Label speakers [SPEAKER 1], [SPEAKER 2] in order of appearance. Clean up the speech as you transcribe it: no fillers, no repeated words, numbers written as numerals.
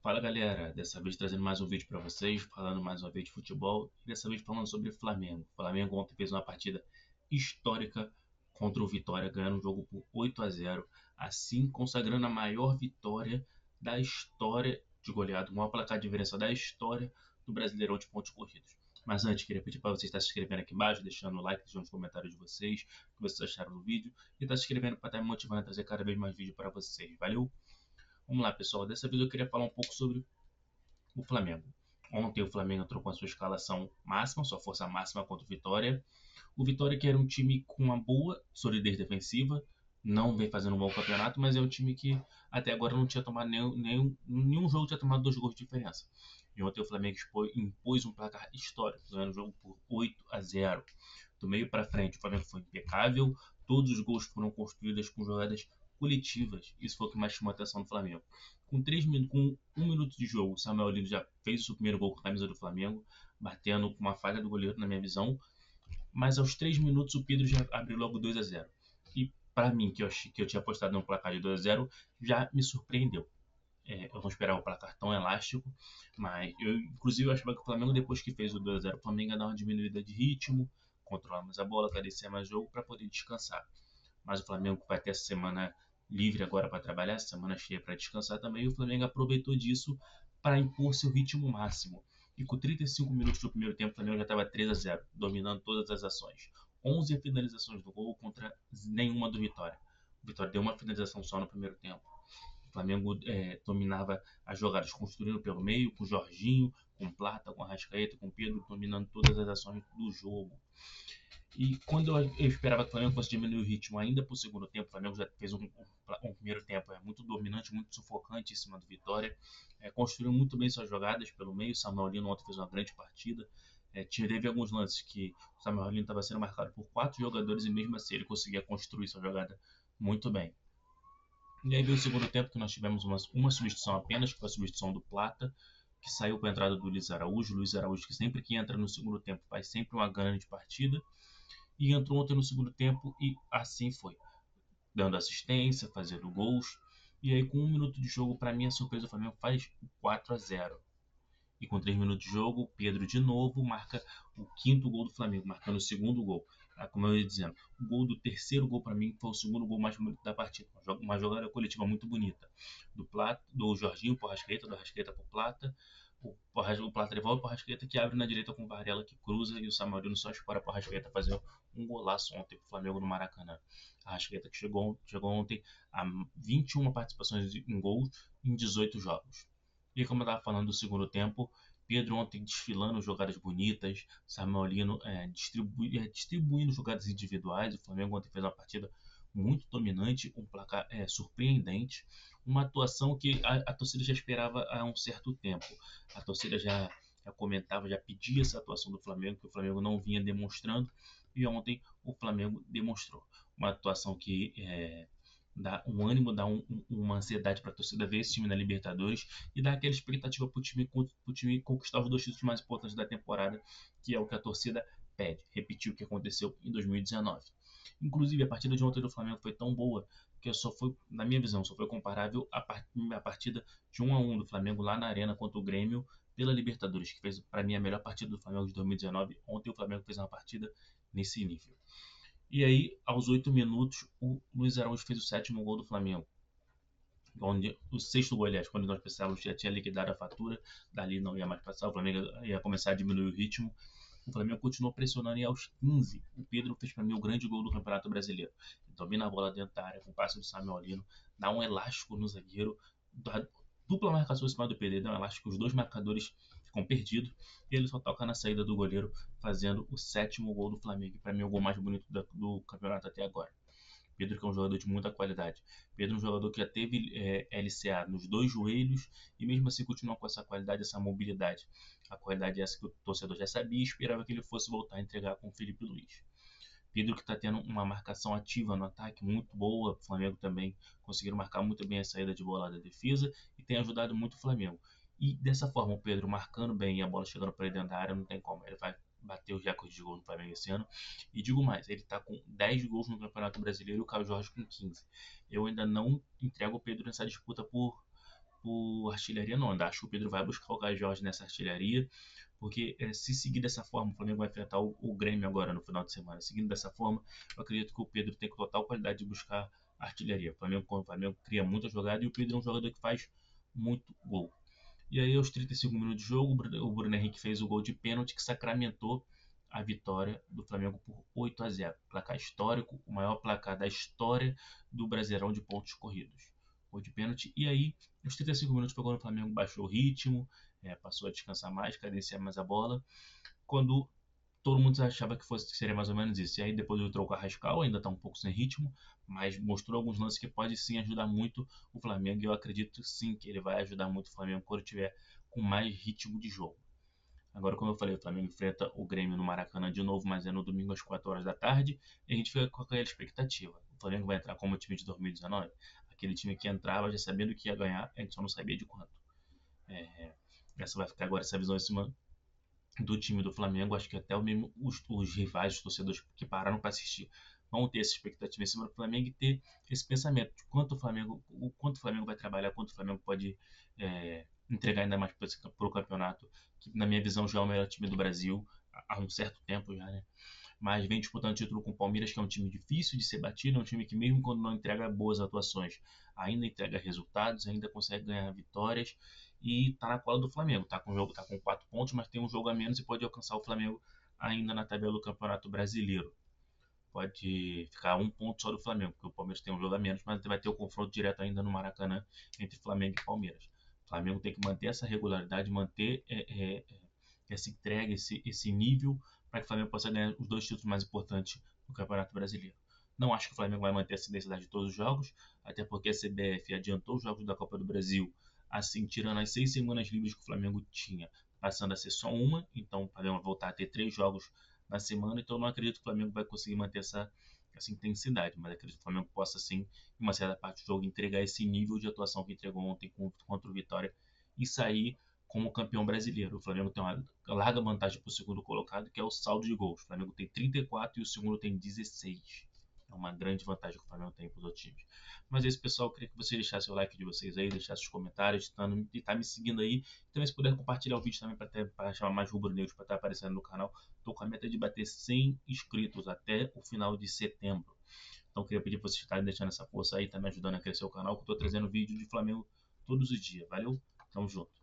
[SPEAKER 1] Fala galera, dessa vez trazendo mais um vídeo para vocês, falando mais uma vez de futebol e dessa vez falando sobre Flamengo. O Flamengo ontem fez uma partida histórica contra o Vitória, ganhando o jogo por 8-0, assim consagrando a maior vitória da história de goleado, o maior placar de diferença da história do Brasileirão de pontos corridos. Mas antes, queria pedir para vocês estar se inscrevendo aqui embaixo, deixando o like, deixando os comentários de vocês, o que vocês acharam do vídeo, e estar se inscrevendo para estar me motivando a trazer cada vez mais vídeo para vocês. Valeu? Vamos lá, pessoal. Dessa vez eu queria falar um pouco sobre o Flamengo. Ontem o Flamengo entrou com a sua escalação máxima, sua força máxima contra o Vitória. O Vitória que era um time com uma boa solidez defensiva, não vem fazendo um bom campeonato, mas é um time que até agora não tinha tomado nenhum jogo tinha tomado 2 gols de diferença. E ontem o Flamengo impôs um placar histórico, ganhando o jogo por 8-0. Do meio para frente, o Flamengo foi impecável, todos os gols foram construídos com jogadas coletivas. Isso foi o que mais chamou a atenção do Flamengo. Com 1 minuto de jogo, o Samuel Lino já fez o seu primeiro gol com a camisa do Flamengo, batendo com uma falha do goleiro, na minha visão. Mas aos 3 minutos o Pedro já abriu logo 2-0. E para mim, que eu tinha apostado no placar de 2-0, já me surpreendeu. Eu não esperava o placar tão elástico, mas eu inclusive eu achava que o Flamengo, depois que fez o 2-0, o Flamengo ia dar uma diminuída de ritmo, controlar mais a bola, carecer mais jogo para poder descansar. Mas o Flamengo vai ter essa semana livre agora para trabalhar, essa semana cheia para descansar também, e o Flamengo aproveitou disso para impor seu ritmo máximo. E com 35 minutos do primeiro tempo, o Flamengo já estava 3-0, dominando todas as ações. 11 finalizações do gol contra nenhuma do Vitória. O Vitória deu uma finalização só no primeiro tempo. O Flamengo dominava as jogadas, construindo pelo meio, com o Jorginho, com Plata, com Arrascaeta, com Pedro, dominando todas as ações do jogo. E quando eu esperava que o Flamengo fosse diminuir o ritmo ainda para o segundo tempo, o Flamengo já fez um primeiro tempo muito dominante, muito sufocante em cima do Vitória. Construiu muito bem suas jogadas pelo meio. O Samuel Lino ontem fez uma grande partida. Teve alguns lances que o Samuel Lino estava sendo marcado por 4 jogadores e mesmo assim ele conseguia construir sua jogada muito bem. E aí veio o segundo tempo que nós tivemos uma substituição apenas, que foi a substituição do Plata, que saiu com a entrada do Luiz Araújo. Luiz Araújo, que sempre que entra no segundo tempo faz sempre uma grande partida. E entrou ontem no segundo tempo e assim foi, dando assistência, fazendo gols. E aí, com 1 minuto de jogo, para minha surpresa, o Flamengo faz o 4-0. E com 3 minutos de jogo, o Pedro de novo marca o quinto gol do Flamengo, marcando o segundo gol. Como eu ia dizendo, o gol do terceiro gol para mim foi o segundo gol mais bonito da partida. Uma jogada coletiva muito bonita. Do Jorginho para o Arrascaeta, do Arrascaeta para o Plata. O Plata devolve para o Arrascaeta, que abre na direita com o Varela, que cruza, e o Samarino só espera para o Arrascaeta fazer um golaço ontem para o Flamengo no Maracanã. A Arrascaeta que chegou ontem a 21 participações em gols em 18 jogos. E como eu estava falando do segundo tempo, Pedro ontem desfilando jogadas bonitas, Samuel Lino distribuindo jogadas individuais. O Flamengo ontem fez uma partida muito dominante, um placar surpreendente, uma atuação que a torcida já esperava há um certo tempo. A torcida já comentava, já pedia essa atuação do Flamengo, que o Flamengo não vinha demonstrando, e ontem o Flamengo demonstrou. Uma atuação que dá um ânimo, uma ansiedade para a torcida ver esse time na Libertadores e dá aquela expectativa para o time conquistar os 2 títulos mais importantes da temporada, que é o que a torcida pede. Repetir o que aconteceu em 2019. Inclusive, a partida de ontem do Flamengo foi tão boa que só foi, na minha visão, só foi comparável à partida de 1-1 do Flamengo lá na Arena contra o Grêmio pela Libertadores, que fez para mim a melhor partida do Flamengo de 2019. Ontem o Flamengo fez uma partida nesse nível. E aí, aos 8 minutos, o Luiz Araújo fez o sétimo gol do Flamengo. Onde o sexto gol, aliás, quando nós pensávamos que já tinha liquidado a fatura, dali não ia mais passar, o Flamengo ia começar a diminuir o ritmo. O Flamengo continuou pressionando e aos 15 o Pedro fez para mim o grande gol do Campeonato Brasileiro. Ele domina a bola dentro da área com o passe do Samuel Lino, dá um elástico no zagueiro, dá dupla marcação em cima do Pedro, dá um elástico, os 2 marcadores ficam perdidos e ele só toca na saída do goleiro, fazendo o sétimo gol do Flamengo, para mim é o gol mais bonito do campeonato até agora. Pedro que é um jogador de muita qualidade. Pedro é um jogador que já teve LCA nos 2 joelhos e mesmo assim continua com essa qualidade, essa mobilidade. A qualidade é essa que o torcedor já sabia e esperava que ele fosse voltar a entregar com o Felipe Luiz. Pedro que está tendo uma marcação ativa no ataque muito boa, o Flamengo também conseguiram marcar muito bem a saída de bola da defesa e tem ajudado muito o Flamengo. E dessa forma, o Pedro marcando bem e a bola chegando para ele dentro da área, não tem como. Ele vai bater os recordes de gol no Flamengo esse ano. E digo mais, ele está com 10 gols no Campeonato Brasileiro e o Caio Jorge com 15. Eu ainda não entrego o Pedro nessa disputa por artilharia não. Acho que o Pedro vai buscar o Caio Jorge nessa artilharia, porque se seguir dessa forma, o Flamengo vai enfrentar o Grêmio agora no final de semana. Seguindo dessa forma, eu acredito que o Pedro tem total qualidade de buscar artilharia. O Flamengo cria muita jogada e o Pedro é um jogador que faz muito gol. E aí, aos 35 minutos de jogo, o Bruno Henrique fez o gol de pênalti que sacramentou a vitória do Flamengo por 8-0. Placar histórico, o maior placar da história do Brasileirão de pontos corridos. Gol de pênalti. E aí, aos 35 minutos foi quando o Flamengo baixou o ritmo, passou a descansar mais, cadenciar mais a bola. Quando todo mundo achava que seria mais ou menos isso. E aí depois entrou o Carrascal, ainda está um pouco sem ritmo, mas mostrou alguns lances que pode sim ajudar muito o Flamengo. E eu acredito sim que ele vai ajudar muito o Flamengo quando tiver com mais ritmo de jogo. Agora, como eu falei, o Flamengo enfrenta o Grêmio no Maracanã de novo, mas é no domingo às 4 horas da tarde. E a gente fica com aquela expectativa. O Flamengo vai entrar como o time de 2019, aquele time que entrava já sabendo que ia ganhar, a gente só não sabia de quanto. Essa vai ficar agora essa visão em cima do time do Flamengo. Acho que até mesmo os rivais, os torcedores que pararam para assistir, vão ter essa expectativa em cima do Flamengo e ter esse pensamento de quanto o Flamengo vai trabalhar, quanto o Flamengo pode entregar ainda mais para o campeonato, que na minha visão já é o melhor time do Brasil há um certo tempo já, né? Mas vem disputando título com o Palmeiras, que é um time difícil de ser batido, é um time que mesmo quando não entrega boas atuações, ainda entrega resultados, ainda consegue ganhar vitórias e tá na cola do Flamengo. Tá com 4 pontos, mas tem um jogo a menos e pode alcançar o Flamengo ainda na tabela do Campeonato Brasileiro. Pode ficar um ponto só do Flamengo, porque o Palmeiras tem um jogo a menos, mas vai ter o confronto direto ainda no Maracanã entre Flamengo e Palmeiras. O Flamengo tem que manter essa regularidade, manter essa entrega, esse nível, para que o Flamengo possa ganhar os 2 títulos mais importantes do Campeonato Brasileiro. Não acho que o Flamengo vai manter essa densidade de todos os jogos, até porque a CBF adiantou os jogos da Copa do Brasil, assim, tirando as 6 semanas livres que o Flamengo tinha, passando a ser só uma, então o Flamengo vai voltar a ter 3 jogos na semana, então eu não acredito que o Flamengo vai conseguir manter essa intensidade, mas acredito que o Flamengo possa sim, em uma certa parte do jogo, entregar esse nível de atuação que entregou ontem contra o Vitória e sair como campeão brasileiro. O Flamengo tem uma larga vantagem para o segundo colocado, que é o saldo de gols. O Flamengo tem 34 e o segundo tem 16. É uma grande vantagem que o Flamengo tem para os outros times. Mas é isso, pessoal. Eu queria que vocês deixassem o like de vocês aí, deixassem os comentários, e tá me seguindo aí. E também se puder compartilhar o vídeo também para chamar mais rubro-negros para estar aparecendo no canal. Estou com a meta de bater 100 inscritos até o final de setembro. Então queria pedir para vocês estarem deixando essa força aí, tá me ajudando a crescer o canal, que eu estou trazendo vídeo de Flamengo todos os dias. Valeu? Tamo junto.